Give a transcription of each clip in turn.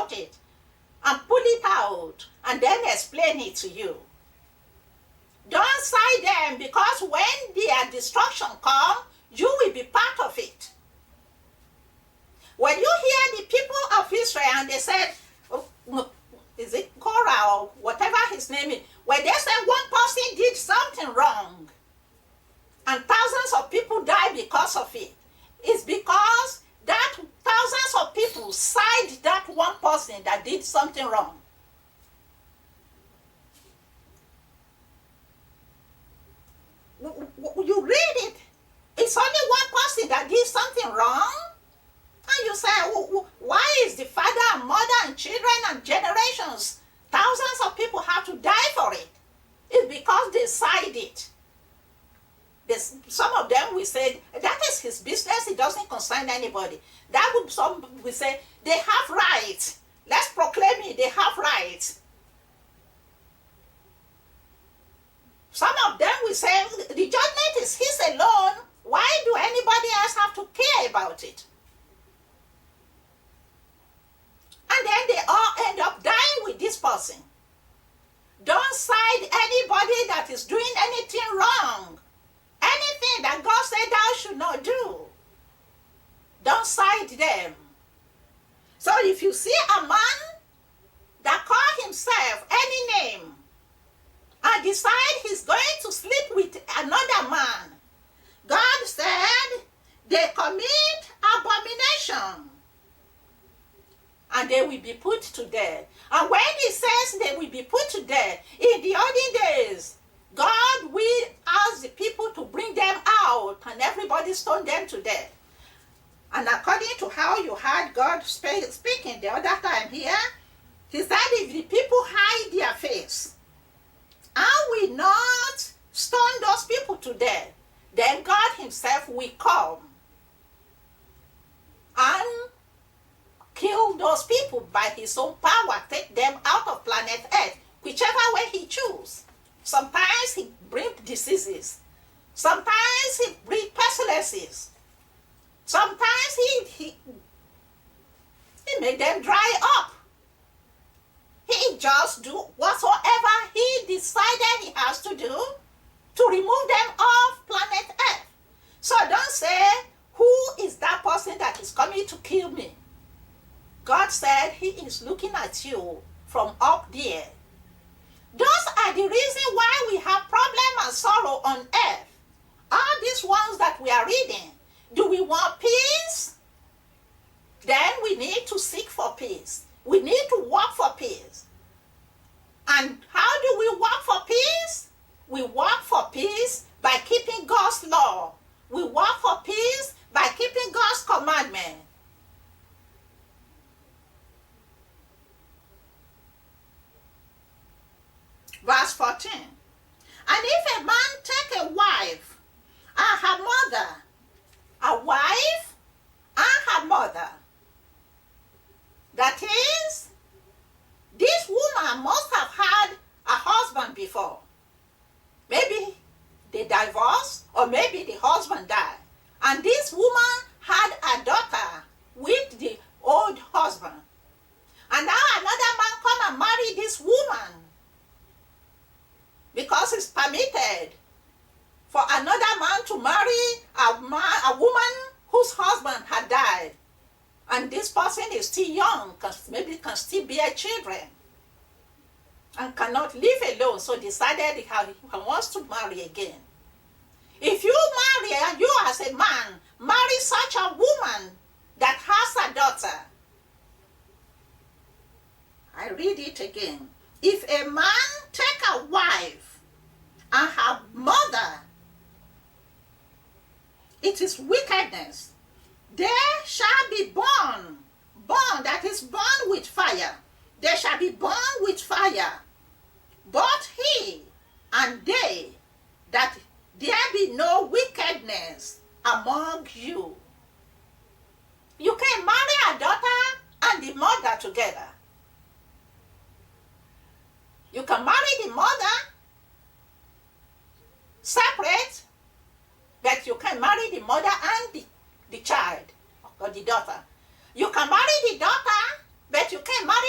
about it and pull it out and then explain it to you. Don't side them, because when their destruction comes, you will be part of it. When you hear the people of Israel and they said, is it Korah or whatever his name is, when they said one person did something wrong and thousands of people died because of it, it's because that thousands of people side that one person that did something wrong. You read it, it's only one person that did something wrong, and you say, why is the father and mother and children and generations, thousands of people have to die for it? It's because they side it. Some of them will say, that is his business, it doesn't concern anybody. Some will say, they have rights. Let's proclaim it, they have rights. Some of them will say, the judgment is his alone. Why do anybody else have to care about it? And then they all end up dying with this person. Don't side anybody that is doing anything wrong. Anything that God said thou should not do. Don't side them. So if you see a man that calls himself any name and decide he's going to sleep with another man, God said they commit abomination and they will be put to death. And when he says they will be put to death, in the olden days, God will ask the people to bring them out and everybody stone them to death. And according to how you heard God speaking the other time here, he said if the people hide their face and will not stone those people to death, then God himself will come and kill those people by his own power, take them out of planet Earth, whichever way he chooses. Sometimes he brings diseases. Sometimes he brings pestilences. Sometimes he made them dry up. He just do whatsoever he decided he has to do to remove them off planet Earth. So don't say, who is that person that is coming to kill me? God said he is looking at you from up there. Those are the reason why we have problem and sorrow on earth. All these ones that we are reading. Do we want peace? Then we need to seek for peace. We need to work for peace. And how do we work for peace? We work for peace by keeping God's law. We work for peace by keeping God's commandment. Verse 14. And if a man take a wife and her mother, a wife and her mother, that is, this woman must have had a husband before. Maybe they divorced, or maybe the husband died. And this woman had a daughter with the old husband. And now another man come and marry this woman, because it's permitted for another man to marry a woman whose husband had died. And this person is still young, maybe can still bear children, and cannot live alone, so decided he wants to marry again. If you marry, and you as a man, marry such a woman that has a daughter. I read it again. If a man take a wife and her mother, it is wickedness. They shall be born, that is born with fire. They shall be born with fire. But he and they, that there be no wickedness among you. You can marry a daughter and the mother together. You can marry the mother separate, but you can marry the mother and the child or the daughter. You can marry the daughter, but you can marry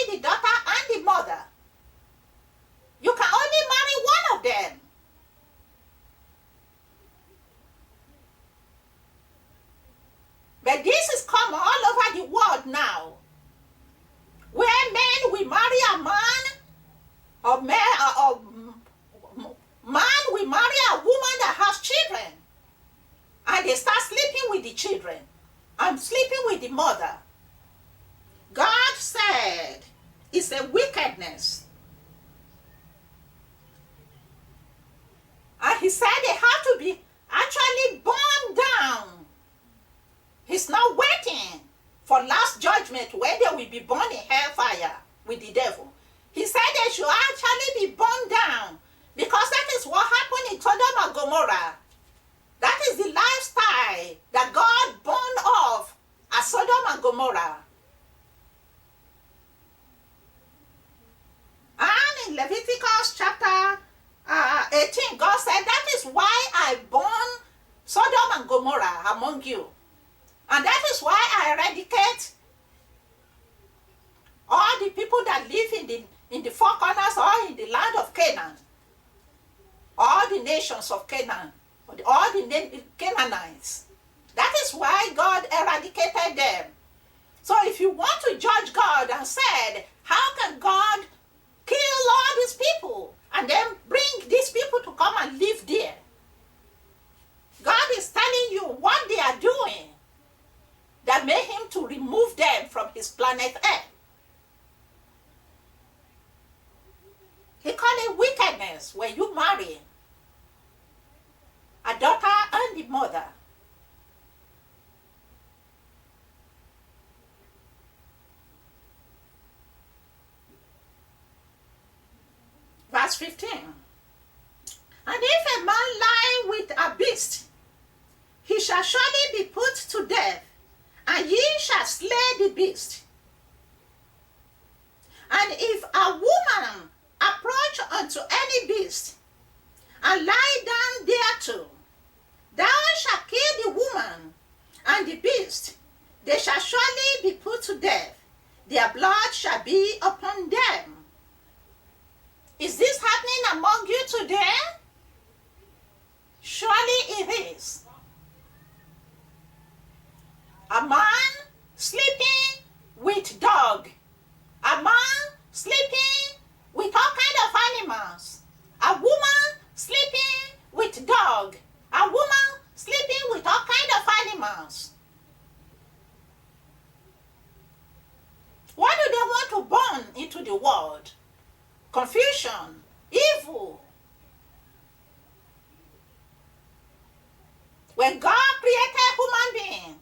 will be burned in hellfire with the devil. He said they should actually be burned down, because that is what happened in Sodom and Gomorrah. That is the lifestyle that God burned off at Sodom and Gomorrah. And in Leviticus chapter 18, God said, that is why I burn Sodom and Gomorrah among you. And that is why I eradicate all the people that live in the four corners or in the land of Canaan. All the nations of Canaan, all the Canaanites. That is why God eradicated them. So if you want to judge God and said, how can God kill all these people and then bring these people to come and live there? God is telling you what they are doing that made him to remove them from his planet Earth. He called it wickedness when you marry a daughter and the mother. Verse 15. And if a man lie with a beast, he shall surely be put to death, and ye shall slay the beast. And if a woman approach unto any beast, and lie down thereto, thou shalt kill the woman and the beast. They shall surely be put to death. Their blood shall be upon them. Is this happening among you today? Surely it is. A man sleeping with dog. A man sleeping with all kinds of animals. A woman sleeping with dog. A woman sleeping with all kinds of animals. What do they want to burn into the world? Confusion, evil. When God created human being,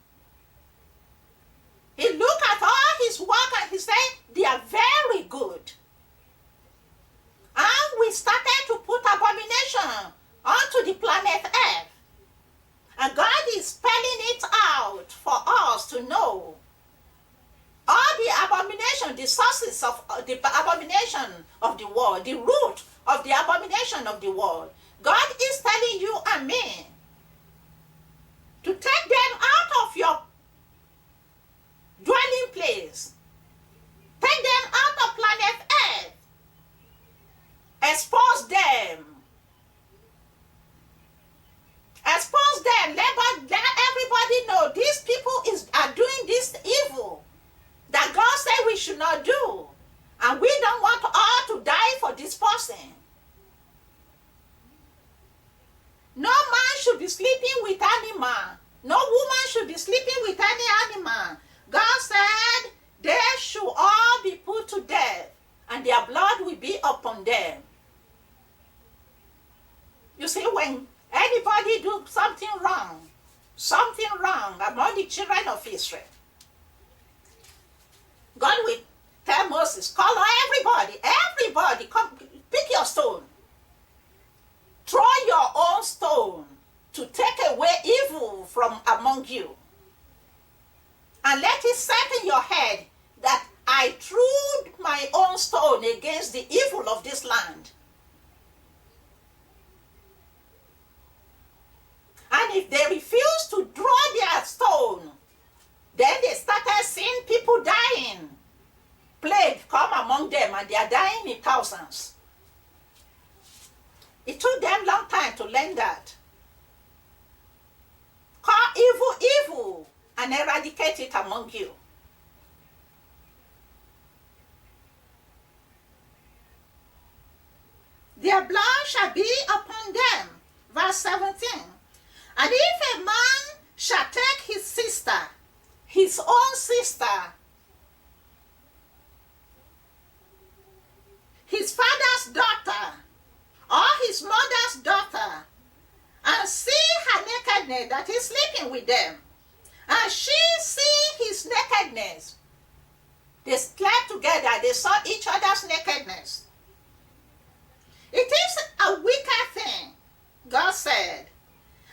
he looked at all his work and he said, they are very good. And we started to put abomination onto the planet Earth. And God is spelling it out for us to know. All the abomination, the sources of the abomination of the world, the root of the abomination of the world. God is telling you and me to take them out of your dwelling place. Take them out of planet Earth. Expose them. Expose them. Let everybody know these people are doing this evil that God said we should not do. And we don't want all to die for this person. No man should be sleeping with animal. No woman should be sleeping with any animal. God said they should all be put to death, and their blood will be upon them. You see, when anybody do something wrong among the children of Israel, God will tell Moses, call on everybody, come, pick your stone. Throw your own stone to take away evil from among you. And let it set in your head that I threw my own stone against the evil of this land. And if they refuse to draw their stone, then they started seeing people dying. Plague come among them, and they are dying in thousands. It took them a long time to learn that. Call evil evil and eradicate it among you. Their blood shall be upon them. Verse 17. And if a man shall take his sister, his own sister, his father's daughter, or his mother's daughter, and see her nakedness that is sleeping with them, and she see his nakedness, They slept together. They saw each other's nakedness. It is a wicked thing, God said,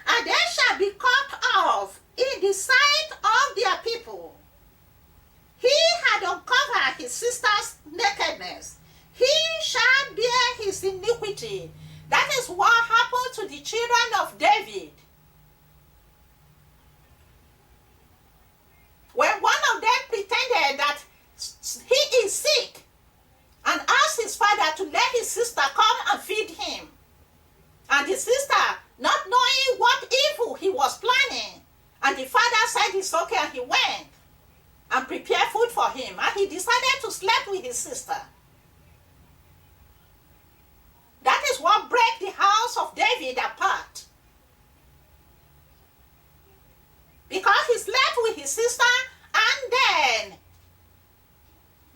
and they shall be cut off in the sight of their people. He had uncovered his sister's nakedness. He shall bear his iniquity. That is what happened to the children of David. When one of them pretended that he is sick and asked his father to let his sister come and feed him, and the sister, not knowing what evil he was planning, and the father said it's okay, and he went and prepared food for him, and he decided to sleep with his sister. That is what broke the house of David apart. Because he slept with his sister, and then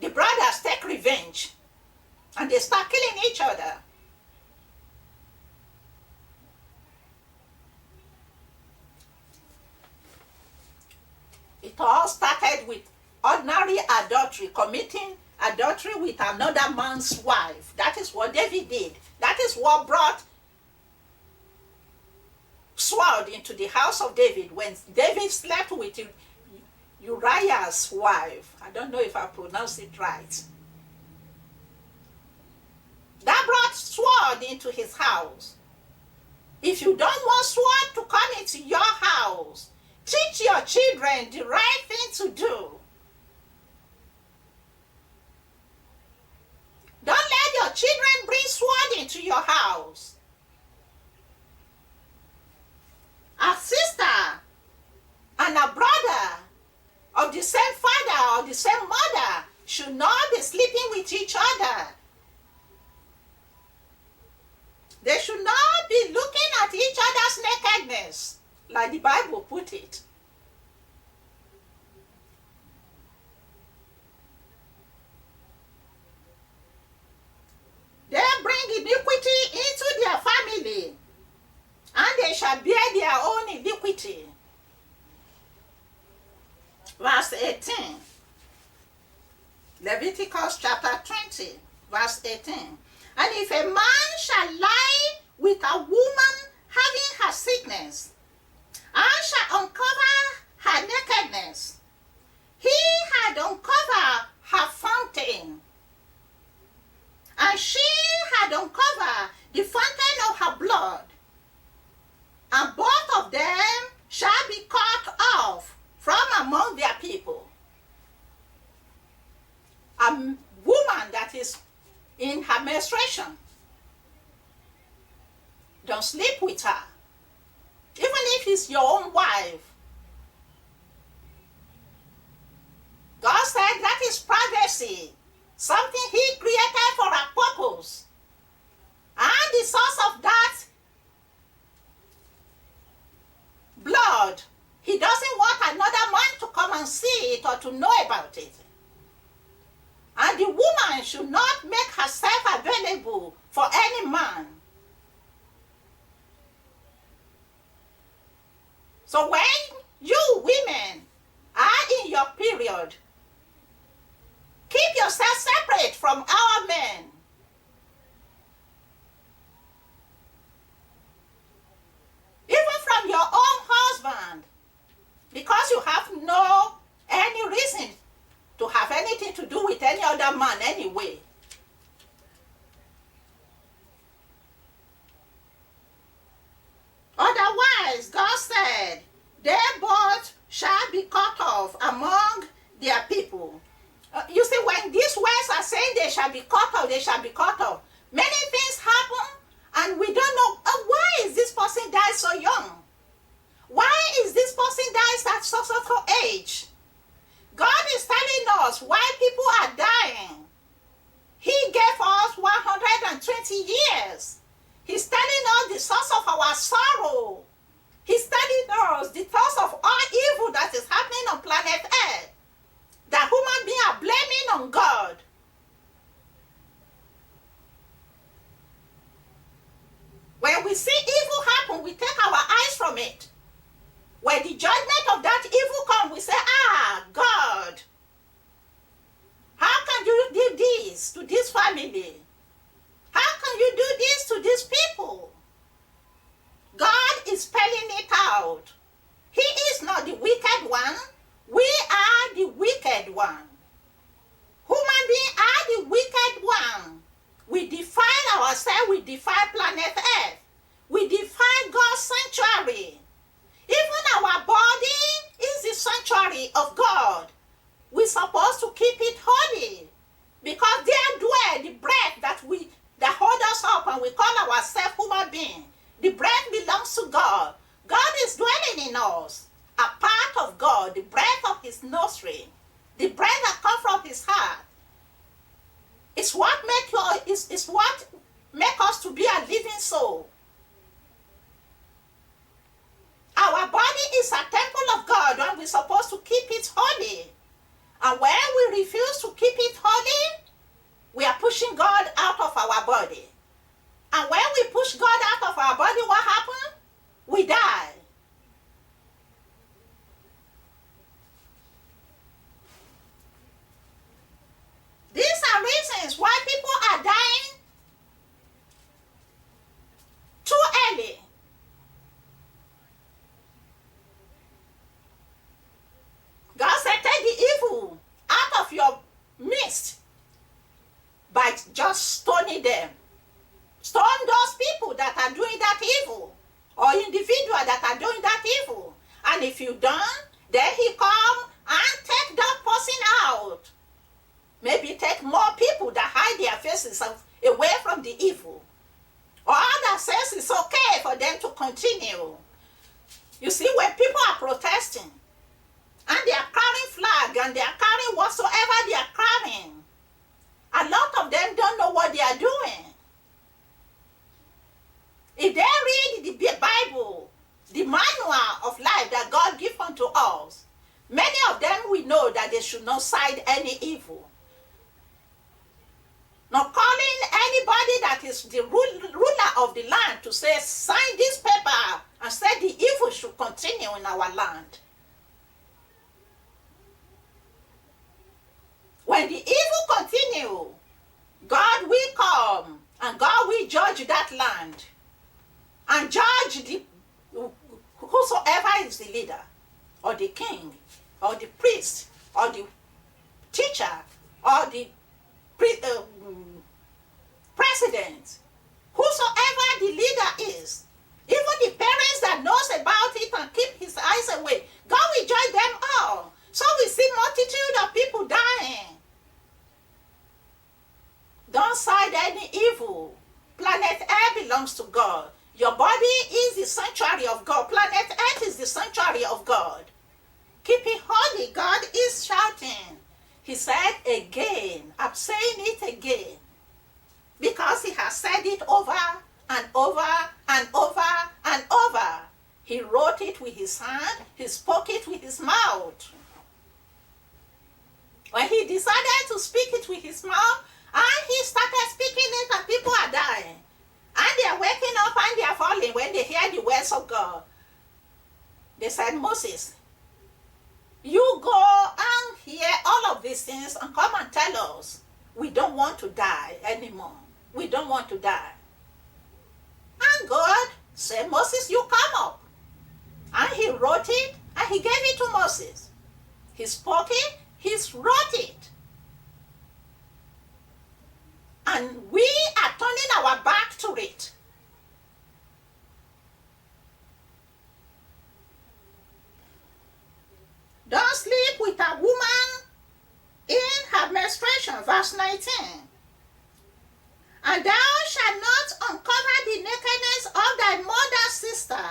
the brothers take revenge, and they start killing each other. It all started with ordinary adultery, committing adultery with another man's wife. That is what David did. That is what brought sword into the house of David when David slept with Uriah's wife. I don't know if I pronounced it right. That brought sword into his house. If you don't want sword to come into your house, teach your children the right thing to do. Don't let your children bring sword into your house. A sister and a brother of the same father or the same mother should not be sleeping with each other. They should not be looking at each other's nakedness, like the Bible put it. They bring iniquity into their family, and they shall bear their own iniquity. Verse 18. Leviticus chapter 20, verse 18. And if a man shall lie with a woman having her sickness, and shall uncover her nakedness, he had uncovered her fountain, and she had uncovered the fountain of her blood, and both of them shall be cut off from among their people. A woman that is in her menstruation, don't sleep with her, even if it's your own wife. God said that is privacy, something he created for a purpose. And the source of that blood, he doesn't want another man to come and see it or to know about it. And the woman should not make herself available for any man. So when you women are in your period, keep yourself separate from our men. Even from your own husband, because you have no any reason to have anything to do with any other man anyway. Otherwise, God said, they both shall be cut off among their people. You see, when these words are saying they shall be cut off, they shall be cut off, many things happen and we don't know, why is this person died so young? Why is this person died at so age? God is telling us why people are dying. He gave us 120 years. He's telling us the source of our sorrow. He's telling us the source of all evil that is happening on planet Earth. That human beings are blaming on God. When we see evil happen, we take our eyes from it. When the judgment of that evil comes, we say, God. family. How can you do this to these people? God is spelling it out. He is not the wicked one. We are the wicked one. Human beings are the wicked one. We defile ourselves, we defile planet Earth. We defile God's sanctuary. Even our body is the sanctuary of God. We're supposed to keep it holy because there dwell the breath that hold us up and we call ourselves human beings. The breath belongs to God. God is dwelling in us. A part of God, the breath of his nostril, the breath that comes from his heart. It's what make us to be a living soul. Our body is a temple of God and we're supposed to keep it holy. And when we refuse to keep it holy, we are pushing God out of our body. And when we push God out of our body, what happens? We die. These are reasons why people are dying too early. God said, take the evil out of your midst by just stoning them. Stone those people that are doing that evil, or individuals that are doing that evil. And if you don't, then he come and take that person out. Maybe take more people that hide their faces away from the evil. Or that says it's okay for them to continue. You see, when people are protesting, and they are carrying flag, and they are carrying whatsoever they are carrying, a lot of them don't know what they are doing. If they read the Bible, the manual of life that God gives unto us, many of them will know that they should not side any evil. Not calling anybody that is the ruler of the land to say, sign this paper and say the evil should continue in our land. When the evil continue, God will come and God will judge that land and judge whosoever is the leader or the king or the priest or the teacher or the president, whosoever the leader is, even the parents that knows about it and keep his eyes away, God will judge them all. So we see multitude of people dying. Don't side any evil. Planet Earth belongs to God. Your body is the sanctuary of God. Planet Earth is the sanctuary of God. Keep it holy. God is shouting. He said again, I'm saying it again, because he has said it over and over and over and over. He wrote it with his hand. He spoke it with his mouth. When he decided to speak it with his mouth, and he started speaking it, and people are dying. And they are waking up and they are falling when they hear the words of God. They said, Moses, you go and hear all of these things and come and tell us. We don't want to die anymore. We don't want to die. And God said, Moses, you come up. And he wrote it and he gave it to Moses. He spoke it, he wrote it. And we are turning our back to it. Don't sleep with a woman in her menstruation, verse 19. And thou shalt not uncover the nakedness of thy mother's sister,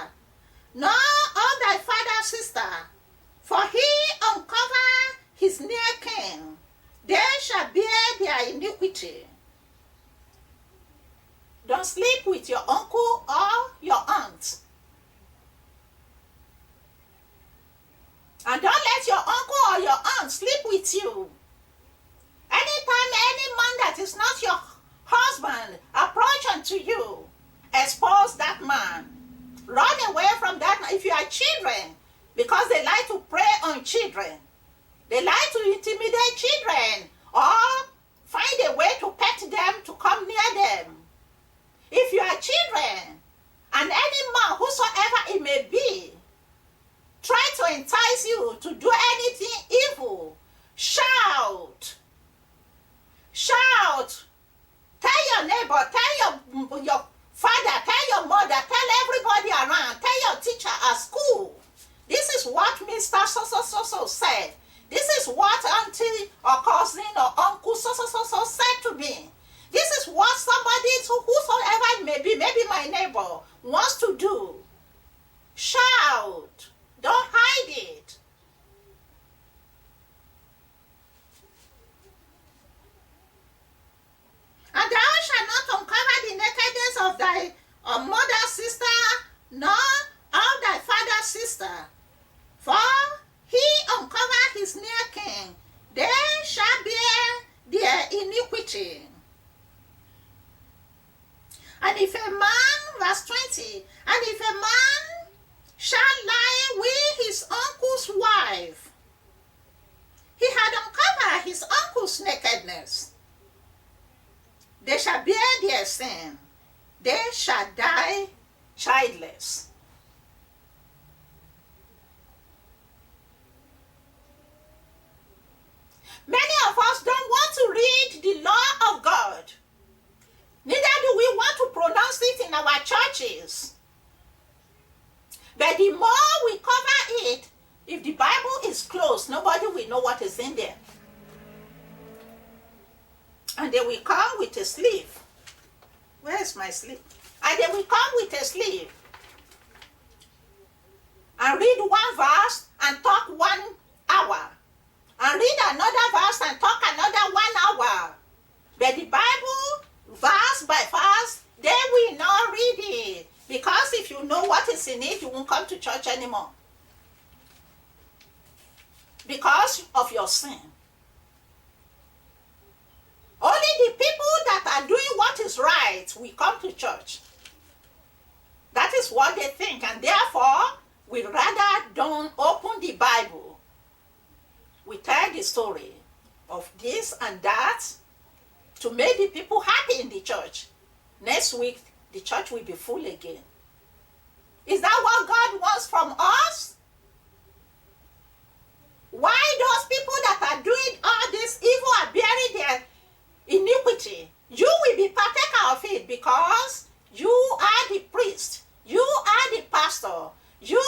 nor of thy father's sister, for he uncover his near kin. They shall bear their iniquity. Don't sleep with your uncle or your aunt. And don't let your uncle or your aunt sleep with you. Anytime any man that is not your husband approach unto you, expose that man. Run away from that man. If you are children, because they like to prey on children. They like to intimidate children or find a way to pet them your father, tell your mother, tell everybody around, tell your teacher at school. This is what Mr. So said. This is what auntie or cousin or uncle so said to me. This is what somebody, whosoever it may be, maybe my neighbor, wants to do. Shout. Don't hide it. And thou shalt not uncover the nakedness of thy mother's sister, nor of thy father's sister. For he uncover his near king, they shall bear their iniquity. And if a man, verse 20, and if a man shall lie with his uncle's wife, he had uncovered his uncle's nakedness. They shall bear their sin. They shall die childless. Many of us don't want to read the law of God. Neither do we want to pronounce it in our churches. But the more we cover it, if the Bible is closed, nobody will know what is in there. And they will come with a sleeve. Where's my sleeve? And they will come with a sleeve and read one verse and talk 1 hour. And read another verse and talk another 1 hour. But the Bible, verse by verse, they will not read it. Because if you know what is in it, you won't come to church anymore. Because of your sin. Only the people that are doing what is right will come to church. That is what they think, and therefore, we rather don't open the Bible. We tell the story of this and that to make the people happy in the church. Next week, the church will be full again. Is that what God wants from us? Why those people that are doing all this evil are bearing their iniquity? You will be partaker of it because you are the priest. You are the pastor. You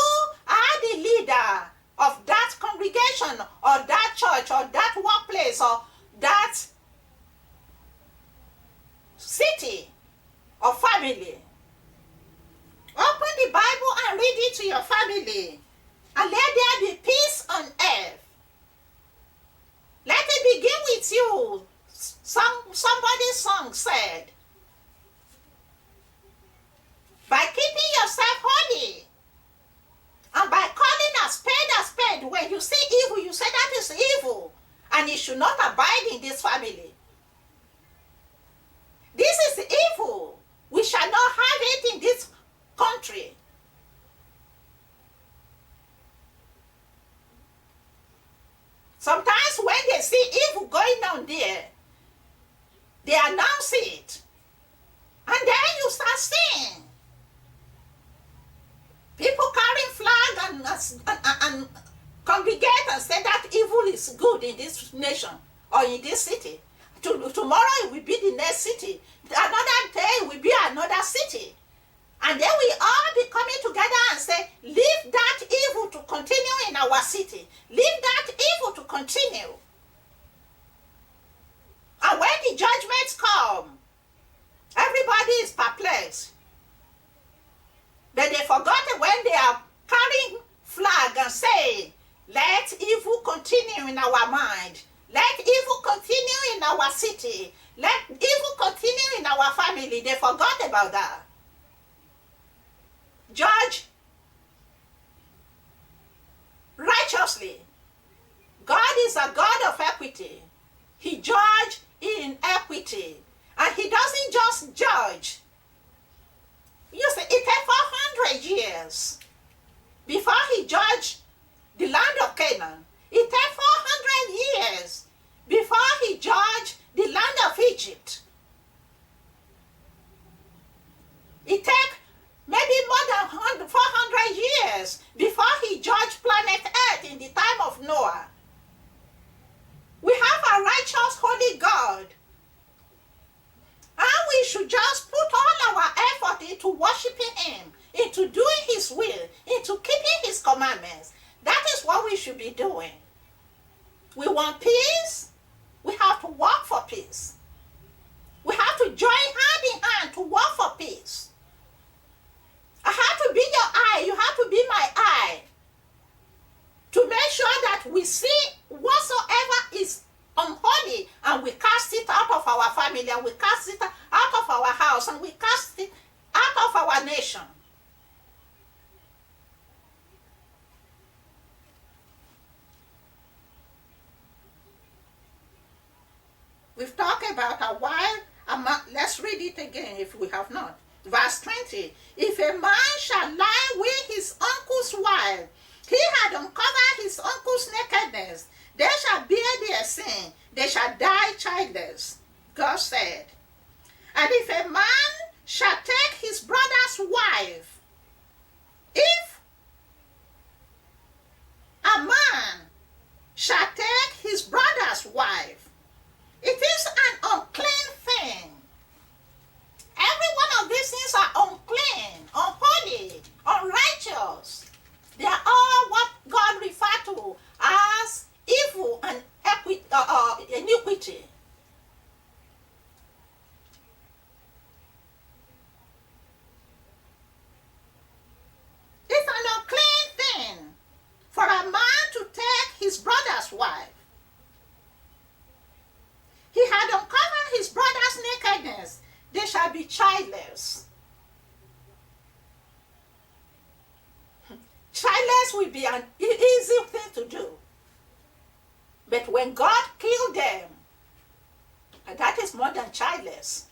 are the leader of that congregation or that church or that workplace or that city or family. Open the Bible and read it to your family. And let there be peace on earth. Let it begin with you. Somebody's song said, by keeping yourself holy and by calling a spade, when you see evil, you say that is evil and it should not abide in this family. This is evil. We shall not have it in this country. Sometimes when they see evil going on there, they announce it. And then you start seeing people carrying flag and congregate and say that evil is good in this nation or in this city. Tomorrow it will be the next city. Another day it will be another city. And then we all be coming together and say, leave that evil to continue in our city. Leave that evil to continue. And when the judgments come, everybody is perplexed. But they forgot when they are carrying flag and saying, let evil continue in our mind. Let evil continue in our city. Let evil continue in our family. They forgot about that. Judge righteously. God is a God of equity. He judges in equity. And he doesn't just judge. You see, it took 400 years before he judged the land of Canaan. It took 400 years before he judged the land of Egypt. It took maybe more than 400 years before he judged planet Earth in the time of Noah. We have a righteous, holy God. And we should just put all commandments. That is what we should be doing. We want peace. We have to work for peace. We have to join hand in hand to work for peace. I have to be your eye. You have to be my eye. To make sure that we see whatsoever is unholy and we cast it out of our family and we cast it out of our house and we cast it out of our nation. We've talked about a while. Let's read it again if we have not. Verse 20. If a man shall lie with his uncle's wife, he had uncovered his uncle's nakedness. They shall bear their sin. They shall die childless. God said. And if a man shall take his brother's wife, if a man shall take his brother's wife, it is an unclean thing. Every one of these things are unclean, unholy, unrighteous. They are all what God referred to as evil and iniquity. It's an unclean thing for a man to take his brother's wife. He had uncovered his brother's nakedness. They shall be childless. Childless will be an easy thing to do. But when God killed them, and that is more than childless.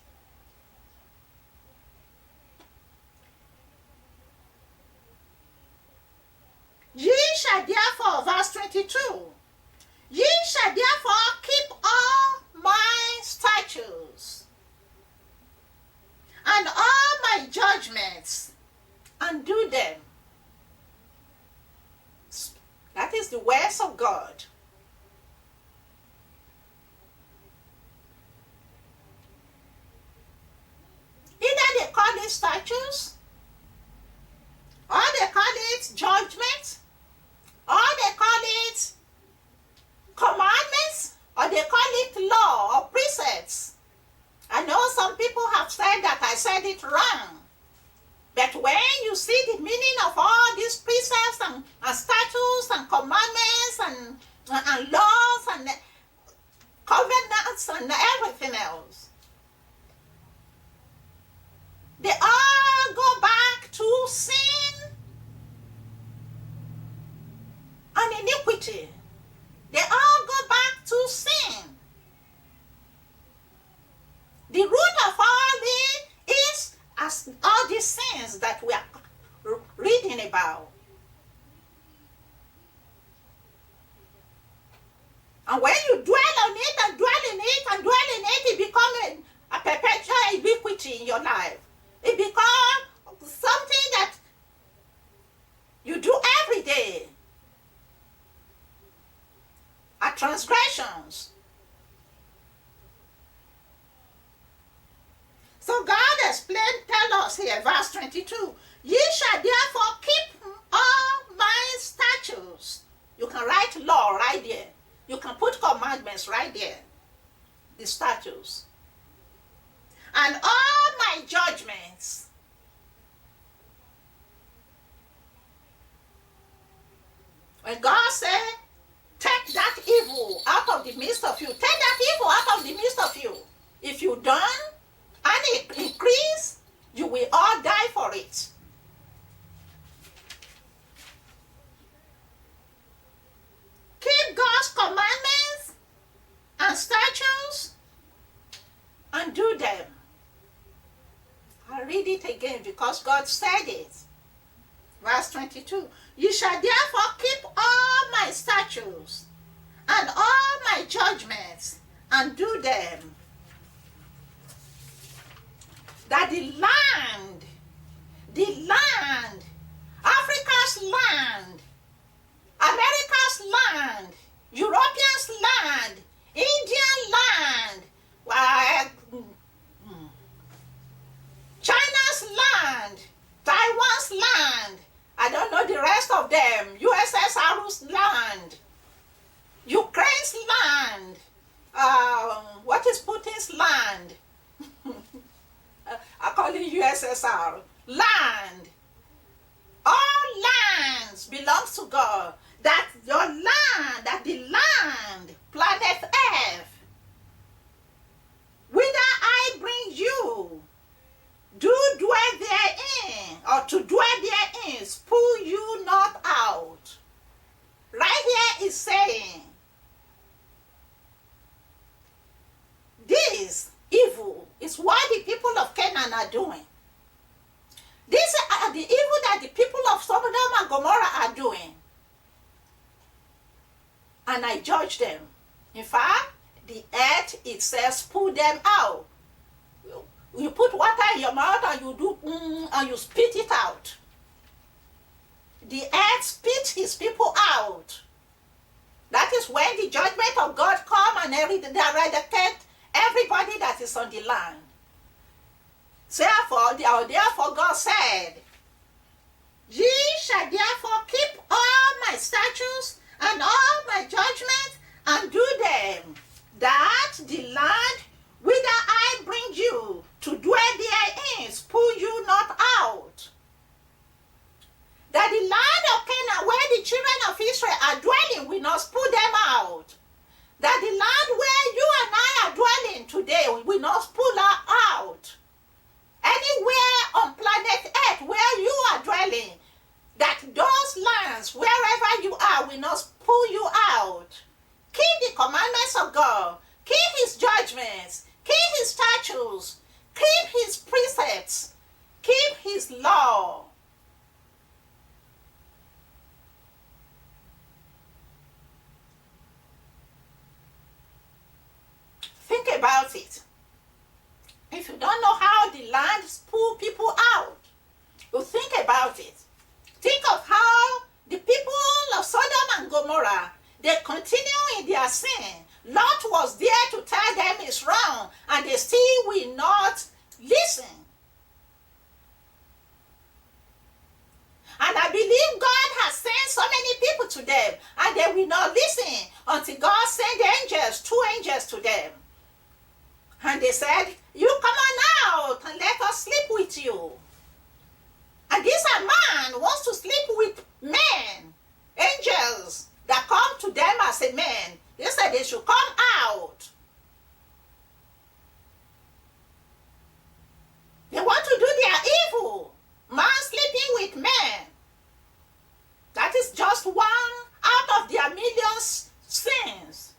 Ye shall therefore, verse 22, ye shall therefore keep all my statutes and all my judgments and do them. That is the words of God. Either they call it statutes, or they call it judgment, or they call it commandments, or they call it law or precepts. I know some people have said that I said it wrong. But when you see the meaning of all these precepts and statutes and commandments and laws and covenants and everything else, they all go back to sin and iniquity. They all go back to sin. The root of all this is as all these sins that we are reading about. And when you dwell on it and dwell in it and dwell in it, it becomes a perpetual iniquity in your life. It becomes something that you do every day. Are transgressions. So God tell us here, verse 22, ye shall therefore keep all my statutes. You can write law right there. You can put commandments right there. The statutes. And all my judgments. When God said, take that evil out of the midst of you. Take that evil out of the midst of you. If you don't, and it increase, you will all die for it. Keep God's commandments and statutes and do them. I'll read it again because God said it. Verse 22. You shall therefore keep all my statutes and all my judgments and do them. That the land, Africa's land, America's land, Europeans' land, Indian land, China's land, Taiwan's land, I don't know the rest of them, possessor. Land. All lands belongs to God. That your land, that the land, planet Earth, whither I bring you, do dwell therein, or to dwell therein, spoil you not out. Right here is saying, this evil is what the people of Canaan are doing. These are the evil that the people of Sodom and Gomorrah are doing. And I judge them. In fact, the earth itself pull them out. You put water in your mouth and you do and you spit it out. The earth spit his people out. That is when the judgment of God come and eradicate everybody that is on the land. Therefore God said, ye shall therefore keep all my statutes and all my judgments and do them, that the land whither I bring you to dwell therein spoil you not out. That the land of Canaan where the children of Israel are dwelling will not spoil them out. That the land where you and I are dwelling today will not spoil out. Anywhere on planet Earth where you are dwelling, that those lands, wherever you are, will not pull you out. Keep the commandments of God. Keep his judgments. Keep his statutes. Keep his precepts. Keep his law. Think about it. If you don't know how the land pull people out, you think about it. Think of how the people of Sodom and Gomorrah, they continue in their sin. Lot was there to tell them it's wrong, and they still will not listen. And I believe God has sent so many people to them, and they will not listen until God sent angels, 2 angels to them. And they said, you come on out and let us sleep with you. And this man wants to sleep with men, angels that come to them as a man. They said they should come out. They want to do their evil. Man sleeping with men. That is just one out of their millions sins.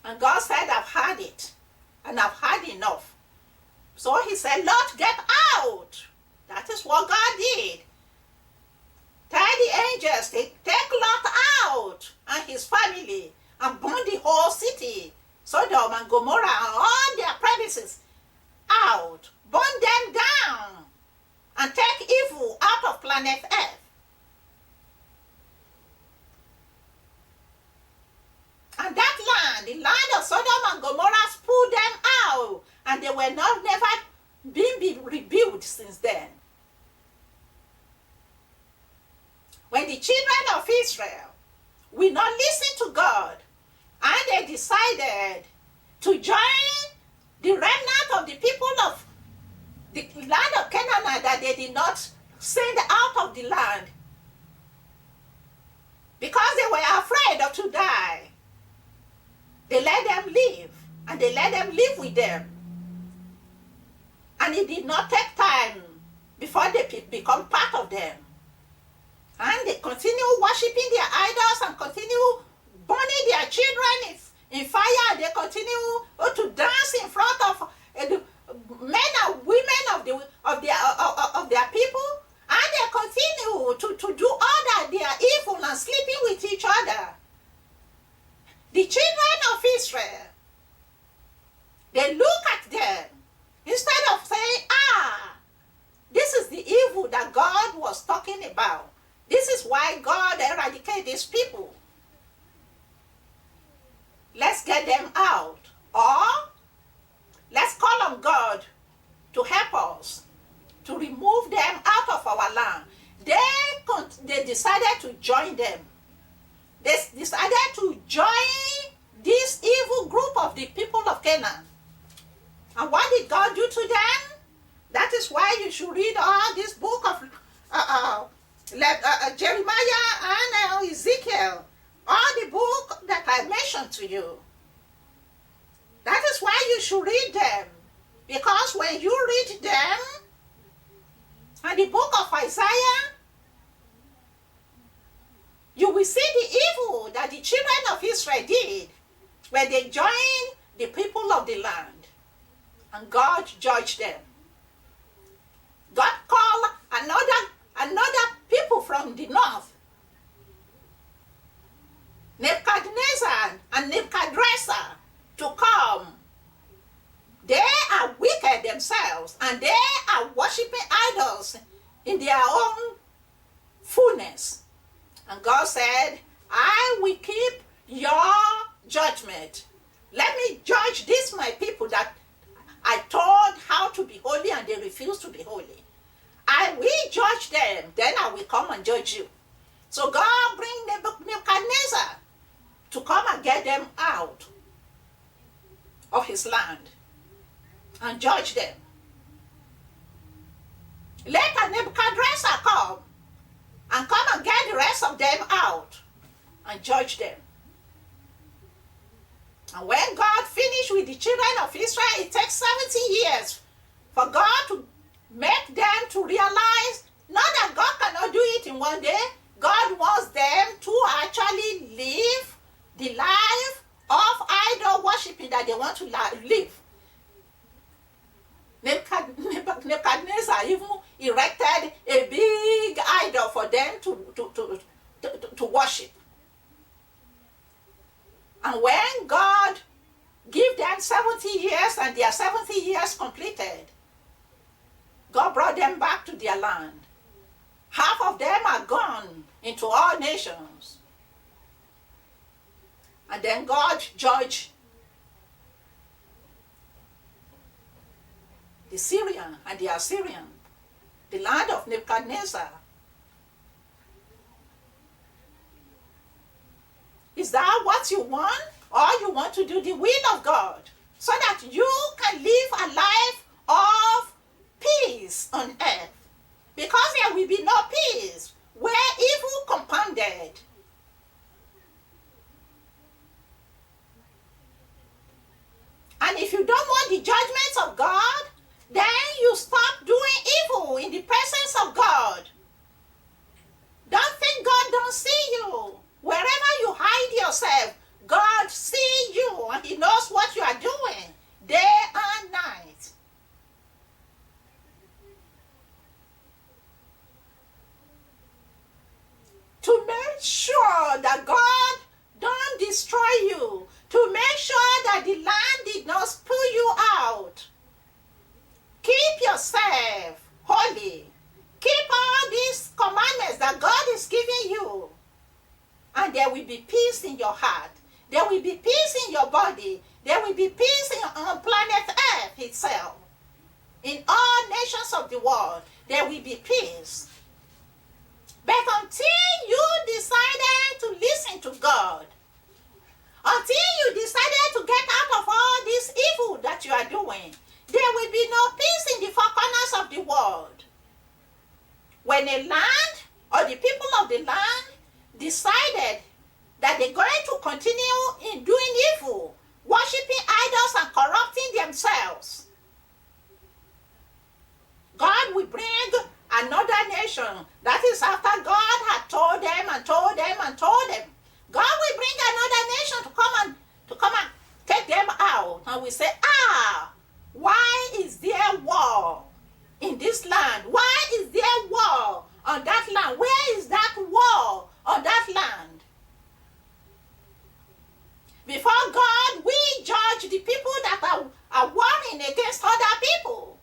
And God said, I've had it. And I've had enough. So he said, Lord, get out. That is what God did. Tell the angels, take Lot out and his family and burn the whole city, Sodom and Gomorrah and all their premises out. Burn them down and take evil out of planet Earth. And that land, the land of Sodom and Gomorrah, pulled them out, and they were never been rebuilt since then. When the children of Israel will not listen to God, and they decided to join the remnant of the people of the land of Canaan that they did not send out of the land, because they were afraid of to die, they let them live, and they let them live with them. And it did not take time before they become part of them. And they continue worshiping their idols and continue burning their children in fire. And they continue to dance in front of the men and women of their people. And they continue to do all that they are evil and sleeping with each other. The children of Israel, they look at them instead of saying, this is the evil that God was talking about. This is why God eradicated these people. Let's get them out. Or let's call on God to help us to remove them out of our land. They decided to join them. They decided to join this evil group of the people of Canaan. And what did God do to them? That is why you should read all this book of Jeremiah and Ezekiel, all the book that I mentioned to you. That is why you should read them. Because when you read them, and the book of Isaiah, you will see the evil that the children of Israel did when they joined the people of the land. And God judged them. God called another people from the north, Nebuchadnezzar and Nebuchadrezzar, to come. They are wicked themselves, and they are worshiping idols in their own fullness. And God said, I will keep your judgment. Let me judge this my people that I told how to be holy and they refuse to be holy. I will judge them, then I will come and judge you. So God bring Nebuchadnezzar to come and get them out of his land and judge them. Later Nebuchadnezzar come and get the rest of them out and judge them. And when God finished with the children of Israel, it takes 70 years for God to make them to realize, not that God cannot do it in one day. God wants them to actually live the life of idol worshiping that they want to live. Nebuchadnezzar even erected a big idol for them to worship. And when God gave them 70 years and their 70 years completed, God brought them back to their land. Half of them are gone into all nations. And then God judged the Syrian and the Assyrian, the land of Nebuchadnezzar. Is that what you want? Or you want to do the will of God so that you can live a life of peace on earth? Because there will be no peace where evil compounded. And if you don't want the judgments of God, then you stop doing evil in the presence of God. Don't think God don't see you. Wherever you hide yourself, God sees you and he knows what you are doing day and night. To make sure that God don't destroy you, to make sure that the land did not pull you out. Keep yourself holy. Keep all these commandments that God is giving you. And there will be peace in your heart. There will be peace in your body. There will be peace on planet Earth itself. In all nations of the world, there will be peace. But until you decided to listen to God, until you decided to get out of all this evil that you are doing, there will be no peace in the four corners of the world. When a land or the people of the land decided that they're going to continue in doing evil, worshiping idols and corrupting themselves, God will bring another nation. That is after God had told them and told them and told them. God will bring another nation to come and take them out. And we say, why is there war in this land? Why is there war on that land? Where is that war on that land? Before God, we judge the people that are warring against other people.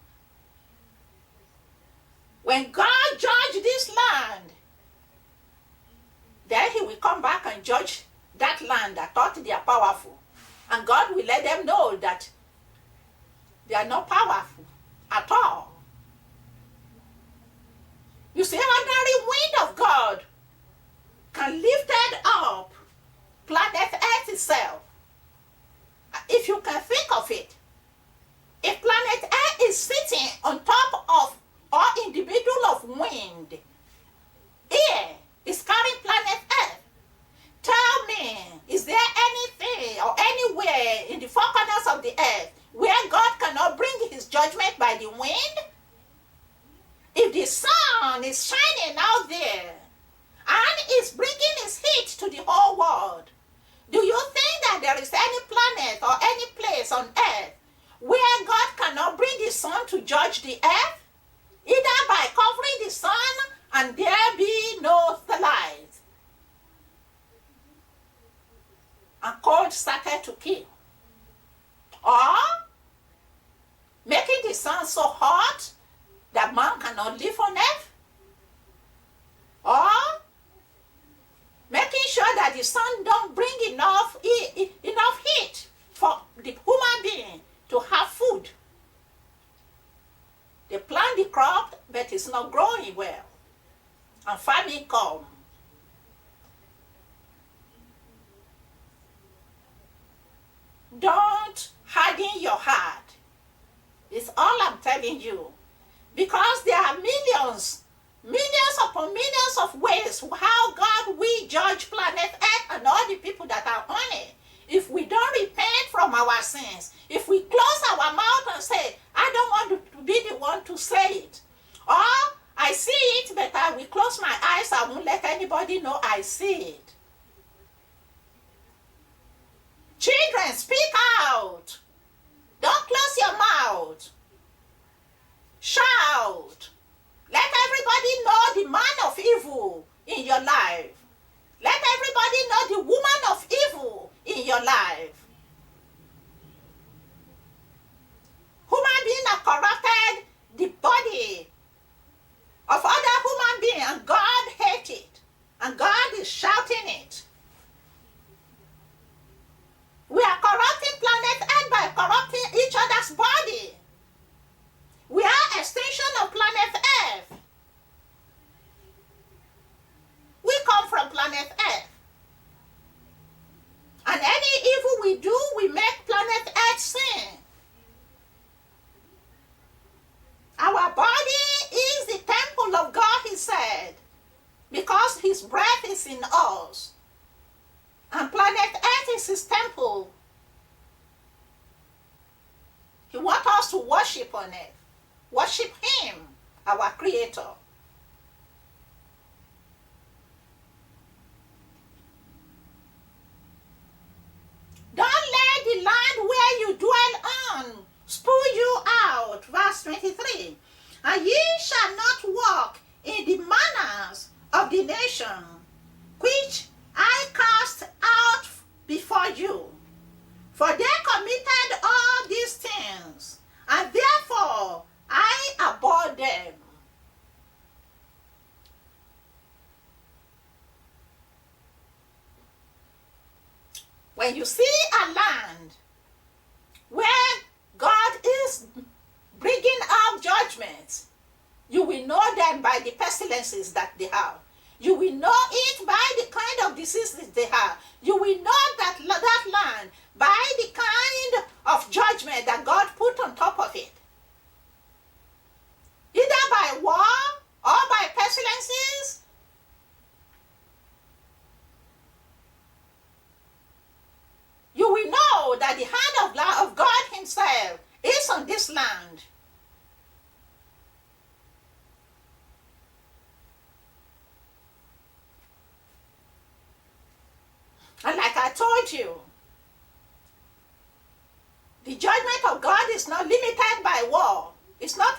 When God judged this land, then he will come back and judge that land that thought they are powerful. And God will let them know that they are not powerful at all. You see, ordinary wind of God can lift it up planet Earth itself. If you can think of it, if planet Earth is sitting on top of or in the middle of wind. Air is carrying planet Earth. Tell me, is there anything or anywhere in the four corners of the earth where God cannot bring his judgment by the wind? If the sun is shining out there and is bringing his heat to the whole world, do you think that there is any planet or any place on earth where God cannot bring the sun to judge the earth? Either by covering the sun and there be no light, and cold started to kill, or making the sun so hot that man cannot live on earth, or making sure that the sun don't bring enough heat for the human being to have food. They plant the crop, but it's not growing well, and famine comes. Don't harden your heart. It's all I'm telling you. Because there are millions upon millions of ways how God will judge planet Earth and all the people that are on it. If we don't repent from our sins, if we close our mouth and say, I don't want to be the one to say it, or I see it, but I will close my eyes, I won't let anybody know I see it. Children, speak out. Don't close your mouth. Shout. Let everybody know the man of evil in your life. Let everybody know the woman of evil in your life. Human beings have corrupted the body of other human beings, and God hates it. And God is shouting it. We are corrupting planet Earth by corrupting each other's body. We are extension of planet Earth. We come from planet Earth. And any evil we do, we make planet Earth sin. Our body is the temple of God, he said, because his breath is in us. And planet Earth is his temple. He wants us to worship on it. Worship him, our creator. Don't let the land where you dwell on spoil you out. Verse 23. And ye shall not walk in the manners of the nation, which I cast out before you. For they committed all these things, and therefore I abhor them. When you see a land where God is bringing up judgments, you will know them by the pestilences that they have. You will know it by the kind of diseases they have. You will know that land by the kind of judgment that God put on top of it. Either by war or by pestilences. You will know that the hand of God himself is on this land. And like I told you, the judgment of God is not limited by war. It's not,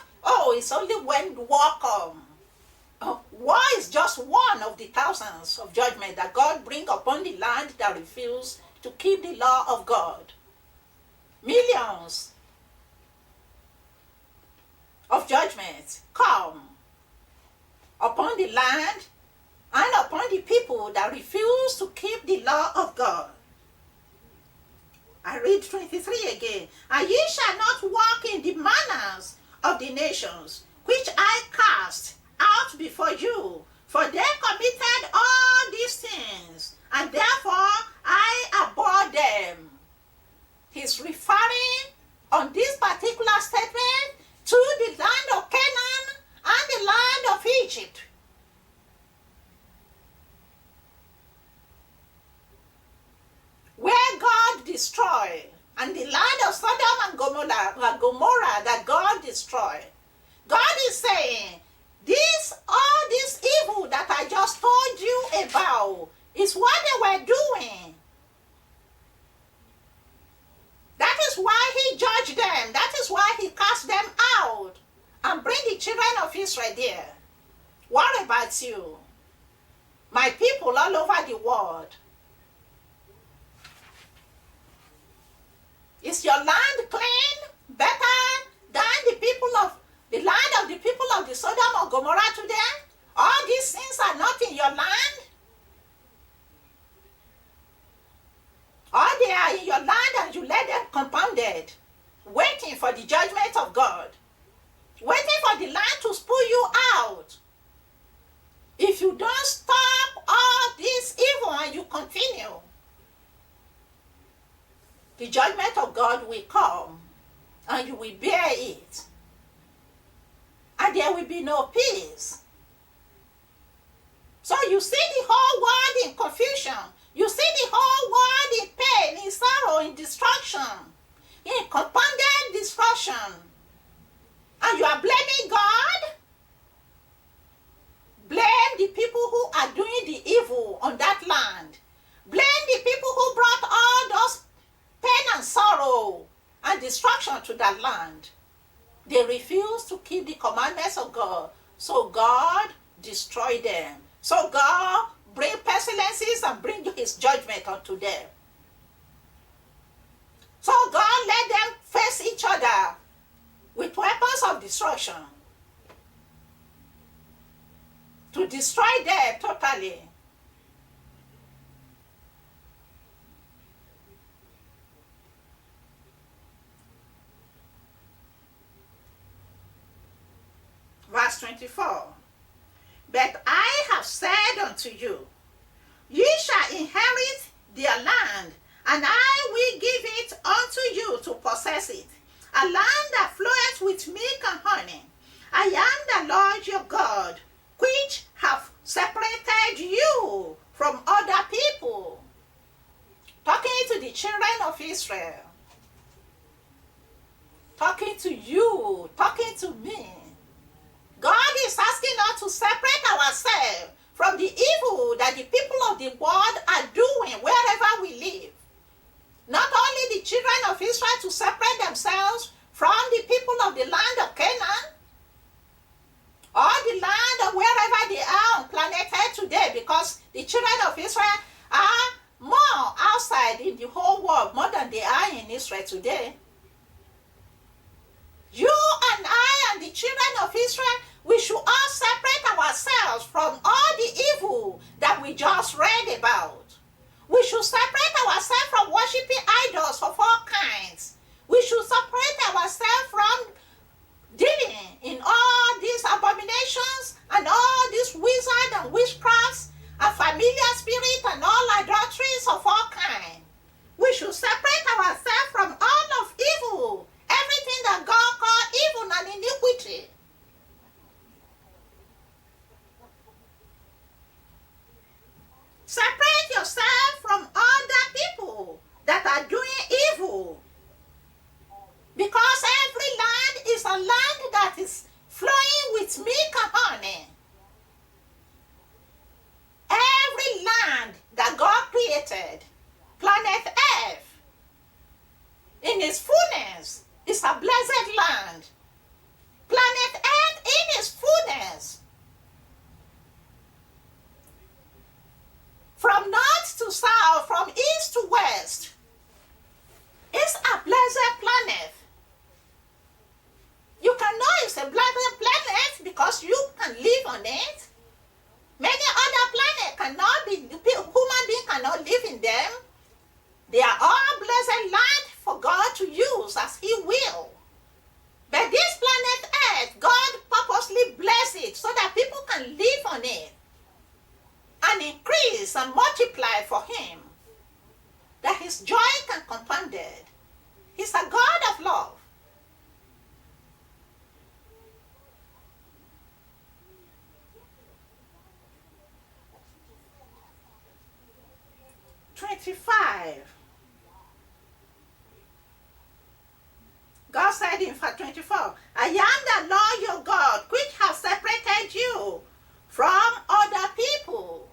it's only when war comes. War is just one of the thousands of judgment that God brings upon the land that refuse to keep the law of God. Millions of judgments come upon the land and upon the people that refuse to keep the law of God. I read 23 again. And ye shall not walk in the manners of the nations, which I cast out before you, for they committed all these things, and therefore I abhor them. He's referring on this particular statement Israel there. What about you? My people all over the world. Is your land clean? Better than the land of the people of the Sodom or Gomorrah today? All these things are not in your land? Or they are in your land and you let them compounded, waiting for the judgment of God, waiting for the land to spew you out. If you don't stop all this evil and you continue, the judgment of God will come and you will bear it. And there will be no peace. So you see the whole world in confusion. You see the whole world in pain, in sorrow, in destruction, in compounded destruction. And you are blaming God? Blame the people who are doing the evil on that land. Blame the people who brought all those pain and sorrow and destruction to that land. They refuse to keep the commandments of God. So God destroyed them. So God bring pestilences and bring his judgment unto them. So God let them face each other with weapons of destruction to destroy them totally. Verse 24. But I have said unto you, ye shall inherit their land, and I will give it unto you to possess it, a land that floweth with milk and honey. I am the Lord your God, which have separated you from other people. Talking to the children of Israel. Talking to you, talking to me. God is asking us to separate ourselves from the evil that the people of the world are doing wherever we live. Not only the children of Israel to separate themselves from the people of the land of Canaan, or the land of wherever they are on planet Earth today, because the children of Israel are more outside in the whole world, more than they are in Israel today. You and I and the children of Israel, we should all separate ourselves from all the evil that we just read about. We should separate ourselves from worshiping idols of all kinds. We should separate ourselves from dealing in all these abominations and all these wizards and witchcrafts and familiar spirits and all idolatries of all kinds. We should separate ourselves from all of evil, everything that God called evil and iniquity. Separate yourself from other people that are doing evil. Because every land is a land that is flowing with milk and honey. Every land that God created, planet Earth, in its fullness, is a blessed land. Planet Earth in its fullness. From north to south, from east to west, it's a blessed planet. You can know it's a blessed planet because you can live on it. Many other planets cannot be, human beings cannot live in them. They are all blessed land for God to use as He will. But this planet Earth, God purposely bless it so that people can live on it and increase and multiply for Him, that His joy can compound it. He's a God of love. God said in verse 24, I am the Lord your God, which has separated you from other people.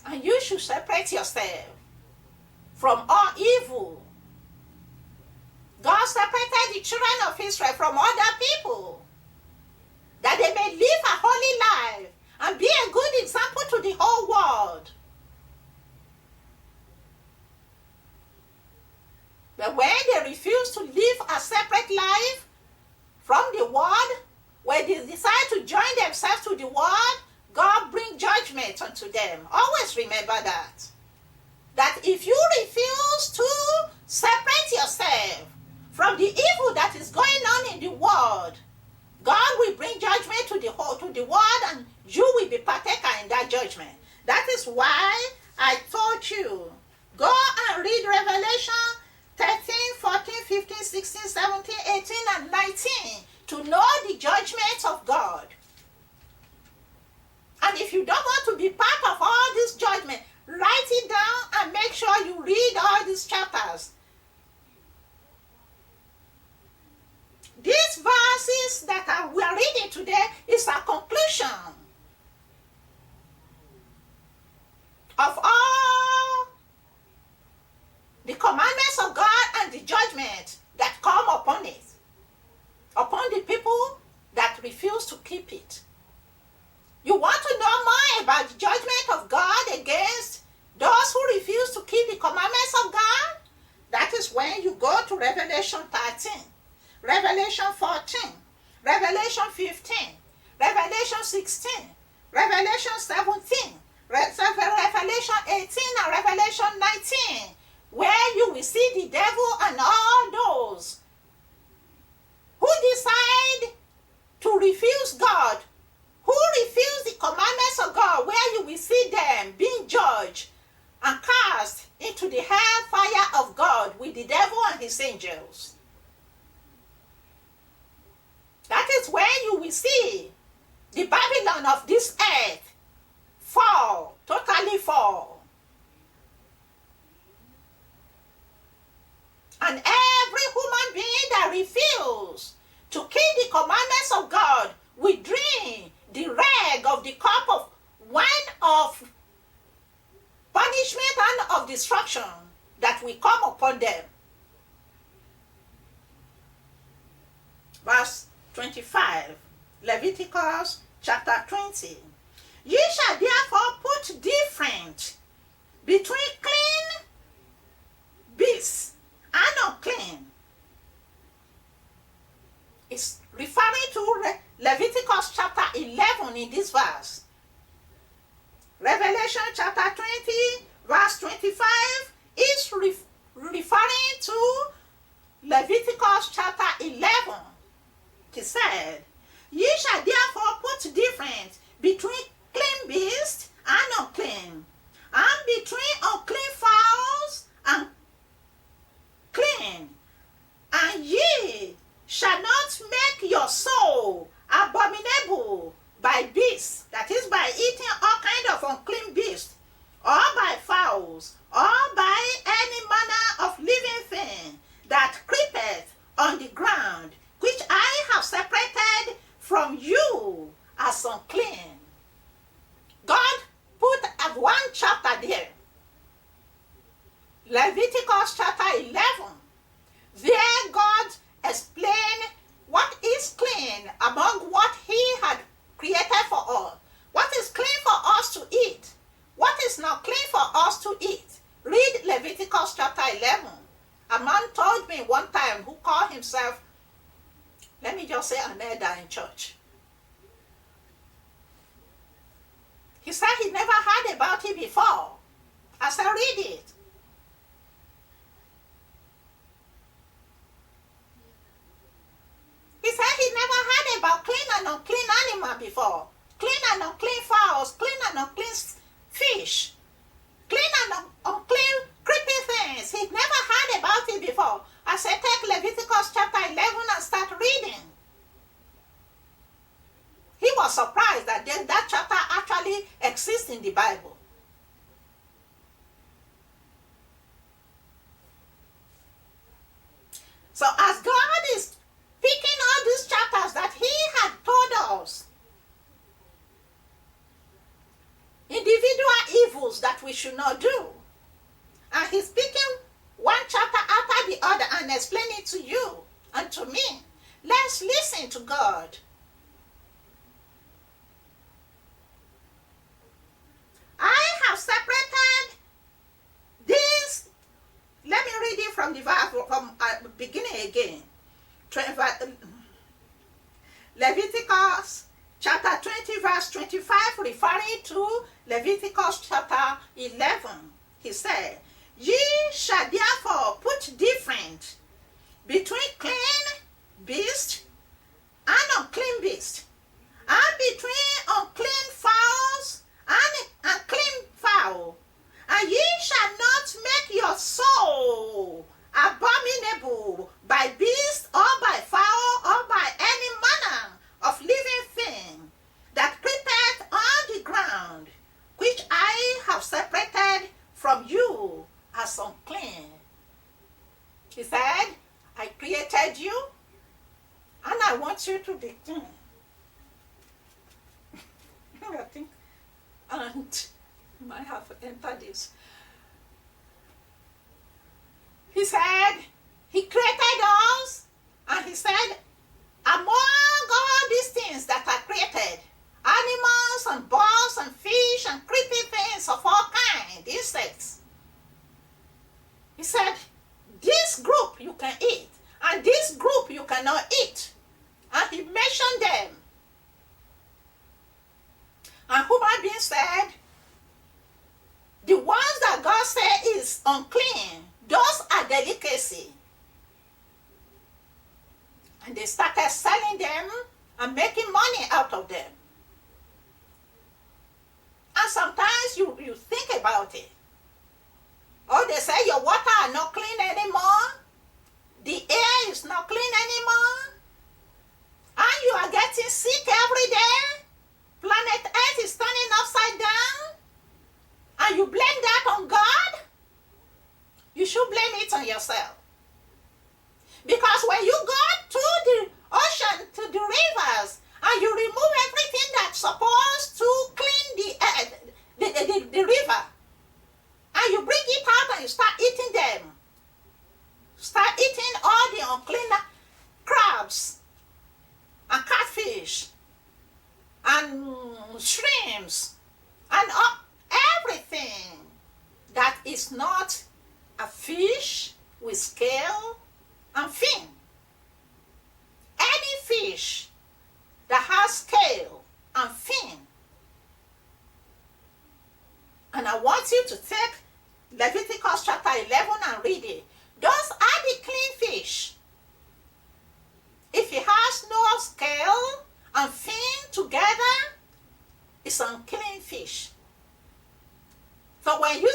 And you should separate yourself from all evil. God separated the children of Israel from other people, that they may live a holy life and be a good example to the whole world. But when they refuse to live a separate life from the world, when they decide to join themselves to the world, God brings judgment unto them. Always remember that. That if you refuse to separate yourself from the evil that is going on in the world, God will bring judgment to the world, and you will be partaker in that judgment. That is why I told you, go and read Revelation 13, 14, 15, 16, 17, 18, and 19 to know the judgments of God. And if you don't want to be part of all this judgment, write it down and make sure you read all these chapters. These verses that we are reading today is a conclusion of all the commandments of God and the judgment that come upon it, upon the people that refuse to keep it. You want to know more about the judgment of God against those who refuse to keep the commandments of God? That is when you go to Revelation 13, Revelation 14, Revelation 15, Revelation 16, Revelation 17, Revelation 18, and Revelation 19, where you will see the devil and all those who decide to refuse God, who refuse the commandments of God, where you will see them being judged and cast into the hellfire of God with the devil and his angels. That is where you will see the Babylon of this earth fall, totally fall. And every human being that refuses to keep the commandments of God will drink the rag of the cup of wine of punishment and of destruction that will come upon them. Verse 25, Leviticus chapter 20. Ye shall therefore put difference between clean beasts and unclean. It's referring to Leviticus chapter 11 in this verse. Revelation chapter 20, verse 25 is referring to Leviticus chapter 11. He said, ye shall therefore put difference between clean beasts and unclean, and between unclean fowls and clean, and ye shall not make your soul abominable by beasts, that is, by eating all kind of unclean beasts, or by fowls, or by any manner of living thing that creepeth on the ground, which I have separated from you as unclean. God put one chapter there, Leviticus chapter 11. There God explained what is clean among what he had created for us. What is clean for us to eat? What is not clean for us to eat? Read Leviticus chapter 11. A man told me one time who called himself, let me just say, an elder in church. He said he never heard about it before. I said, read it. He said he never heard about clean and unclean animal before. Clean and unclean fowls, clean and unclean fish, clean and unclean creepy things. He'd never heard about it before. I said, take Leviticus chapter 11 and start reading. He was surprised that that chapter actually exists in the Bible. So as God is picking all these chapters that he had told us, individual evils that we should not do, and he's picking one chapter after the other and explaining it to you unto me. Let's listen to God. I have separated this. Let me read it from the verse from beginning again. Leviticus chapter 20 verse 25, referring to Leviticus chapter 11. He said, ye shall therefore put difference between clean beast and unclean beast, and between unclean fowls and unclean fowl. And ye shall not make your soul abominable by beast or by fowl or by any manner of living thing that creepeth on the ground, which I have separated from you as unclean. He said, I created you, and I want you to be clean. I think, and you might have entered this. He said, he created us, and he said, among all these things that are created, animals and birds and fish and creepy things of all kinds, insects, he said, this group you can eat, and this group you cannot eat. And he mentioned them. And human beings said, the ones that God said is unclean, those are delicacy. And they started selling them and making money out of them. And sometimes you think about it. Oh, they say your water are not clean anymore. The air is not clean anymore. And you are getting sick every day. Planet Earth is turning upside down. And you blame that on God? You should blame it on yourself. Because when you go to the ocean, to the rivers, and you remove everything that's supposed to clean the river, and you bring it out and you start eating them, start eating all the unclean crabs and catfish and shrimps and everything that is not a fish with scale and fin. Any fish that has scale and fin. And I want you to take Leviticus chapter 11 and read it. Those are the clean fish. If it has no scale and fin together, it's unclean fish. So when you